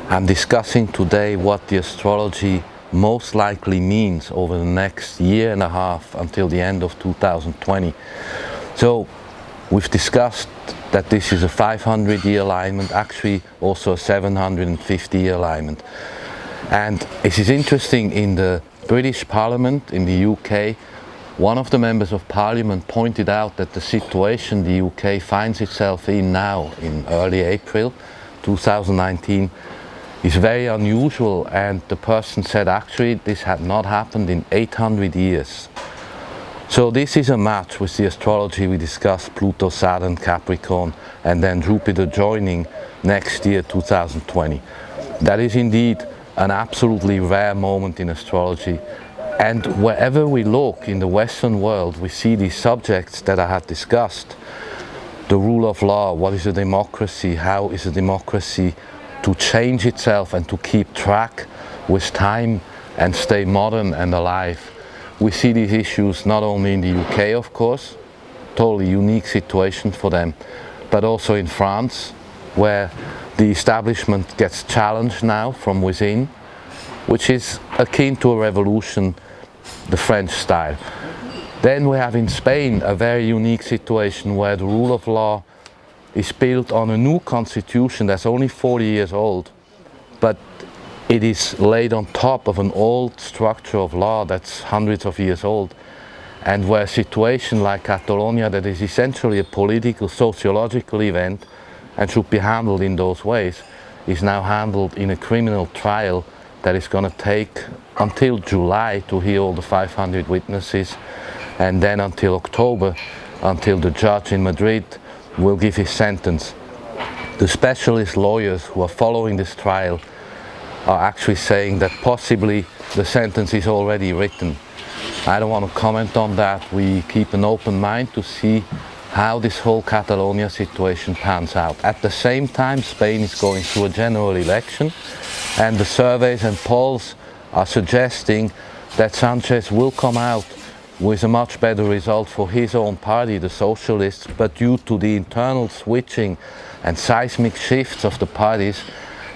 I'm discussing today what the astrology most likely means over the next year and a half until the end of 2020. So we've discussed that this is a 500-year alignment, actually also a 750-year alignment. And it is interesting, in the British Parliament in the UK, one of the members of Parliament pointed out that the situation the UK finds itself in now, in early April 2019, is very unusual, and the person said actually this had not happened in 800 years. So this is a match with the astrology we discussed: Pluto, Saturn, Capricorn, and then Jupiter joining next year 2020. That is indeed an absolutely rare moment in astrology. And wherever we look in the Western world, we see these subjects that I had discussed. The rule of law, what is a democracy, how is a democracy to change itself and to keep track with time and stay modern and alive. We see these issues not only in the UK, of course, totally unique situation for them, but also in France, where the establishment gets challenged now from within, which is akin to a revolution, the French style. Then we have in Spain a very unique situation where the rule of law is built on a new constitution that's only 40 years old, but it is laid on top of an old structure of law that's hundreds of years old. And where a situation like Catalonia, that is essentially a political, sociological event and should be handled in those ways, is now handled in a criminal trial that is going to take until July to hear all the 500 witnesses, and then until October, until the judge in Madrid will give his sentence. The specialist lawyers who are following this trial are actually saying that possibly the sentence is already written. I don't want to comment on that. We keep an open mind to see how this whole Catalonia situation pans out. At the same time, Spain is going through a general election, and the surveys and polls are suggesting that Sanchez will come out with a much better result for his own party, the Socialists, but due to the internal switching and seismic shifts of the parties,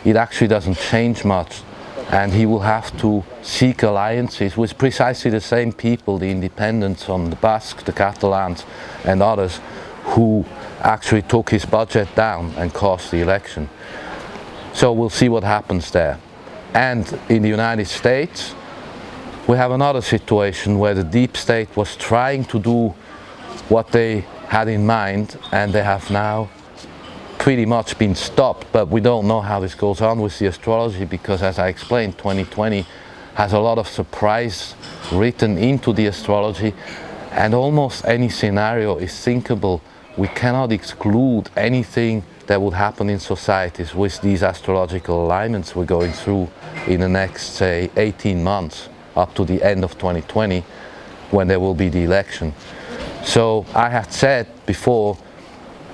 it actually doesn't change much, and he will have to seek alliances with precisely the same people, the independents on the Basque, the Catalans and others, who actually took his budget down and cost the election. So we'll see what happens there. And in the United States, we have another situation where the deep state was trying to do what they had in mind, and they have now pretty much been stopped. But we don't know how this goes on with the astrology, because, as I explained, 2020 has a lot of surprise written into the astrology, and almost any scenario is thinkable. We cannot exclude anything that would happen in societies with these astrological alignments we're going through in the next, say, 18 months up to the end of 2020, when there will be the election. So I had said before,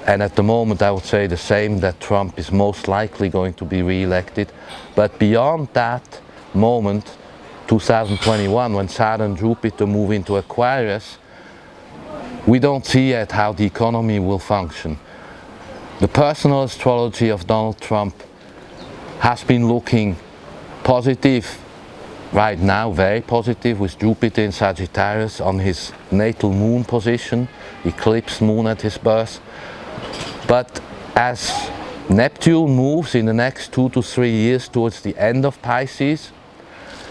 and at the moment I would say the same, that Trump is most likely going to be re-elected. But beyond that moment, 2021, when Saturn Jupiter move into Aquarius, we don't see yet how the economy will function. The personal astrology of Donald Trump has been looking positive right now, very positive, with Jupiter in Sagittarius on his natal moon position, eclipsed moon at his birth. But as Neptune moves in the next 2 to 3 years towards the end of Pisces,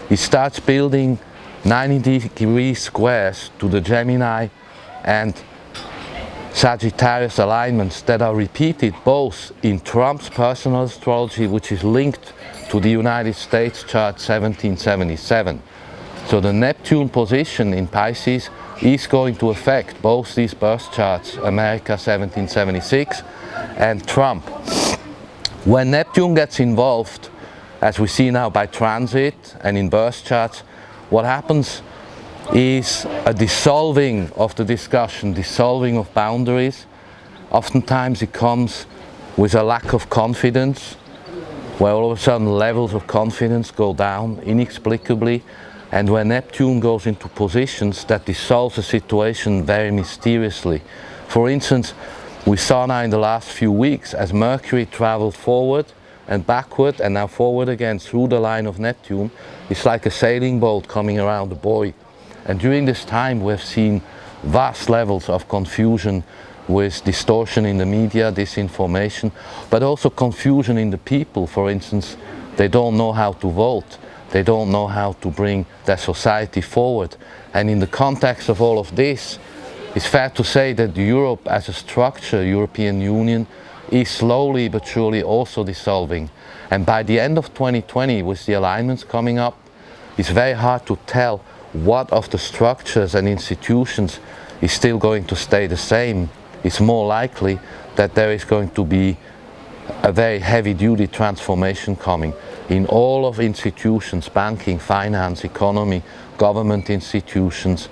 he starts building 90-degree squares to the Gemini and Sagittarius alignments that are repeated both in Trump's personal astrology, which is linked to the United States chart 1777. So the Neptune position in Pisces is going to affect both these birth charts, America 1776 and Trump. When Neptune gets involved, as we see now by transit and in birth charts, what happens is a dissolving of the discussion, dissolving of boundaries. Oftentimes it comes with a lack of confidence, where all of a sudden levels of confidence go down inexplicably, and when Neptune goes into positions that dissolves a situation very mysteriously. For instance, we saw now in the last few weeks, as Mercury traveled forward and backward and now forward again through the line of Neptune. It's like a sailing boat coming around a buoy. And during this time we have seen vast levels of confusion with distortion in the media, disinformation, but also confusion in the people. For instance, they don't know how to vote, they don't know how to bring their society forward. And in the context of all of this, it's fair to say that Europe as a structure, European Union, is slowly but surely also dissolving. And by the end of 2020, with the alignments coming up, it's very hard to tell what of the structures and institutions is still going to stay the same. It's more likely that there is going to be a very heavy-duty transformation coming in all of institutions, banking, finance, economy, government institutions,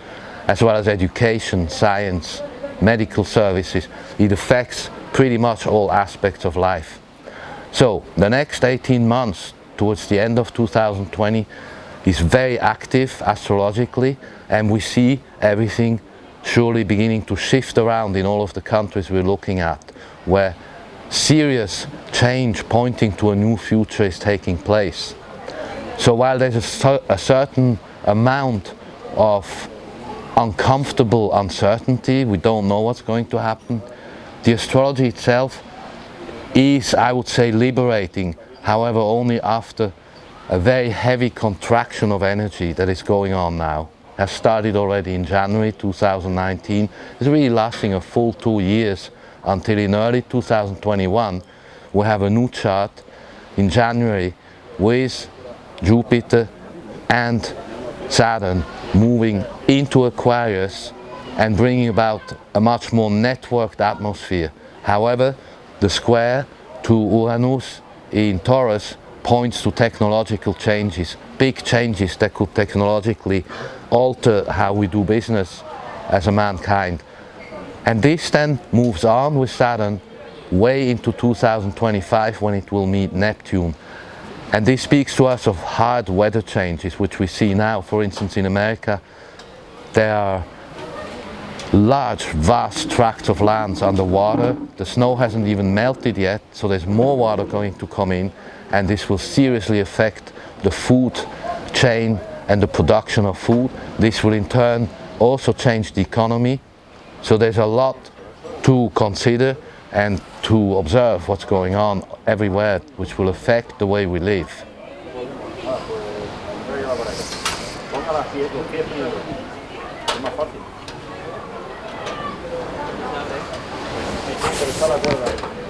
as well as education, science, medical services. It affects pretty much all aspects of life. So the next 18 months towards the end of 2020 is very active astrologically, and we see everything surely beginning to shift around in all of the countries we're looking at, where serious change pointing to a new future is taking place. So while there's a certain amount of uncomfortable uncertainty, we don't know what's going to happen, the astrology itself is, I would say, liberating, however only after a very heavy contraction of energy that is going on now. Has started already in January 2019, it's really lasting a full 2 years until in early 2021 we have a new chart in January with Jupiter and Saturn moving into Aquarius and bringing about a much more networked atmosphere. However, the square to Uranus in Taurus points to technological changes, big changes that could technologically alter how we do business as a mankind. And this then moves on with Saturn way into 2025 when it will meet Neptune. And this speaks to us of hard weather changes which we see now. For instance, in America there are large, vast tracts of lands underwater. The snow hasn't even melted yet, so there's more water going to come in, and this will seriously affect the food chain and the production of food. This will in turn also change the economy. So there's a lot to consider and to observe what's going on everywhere, which will affect the way we live. Pero está la cuerda ahí.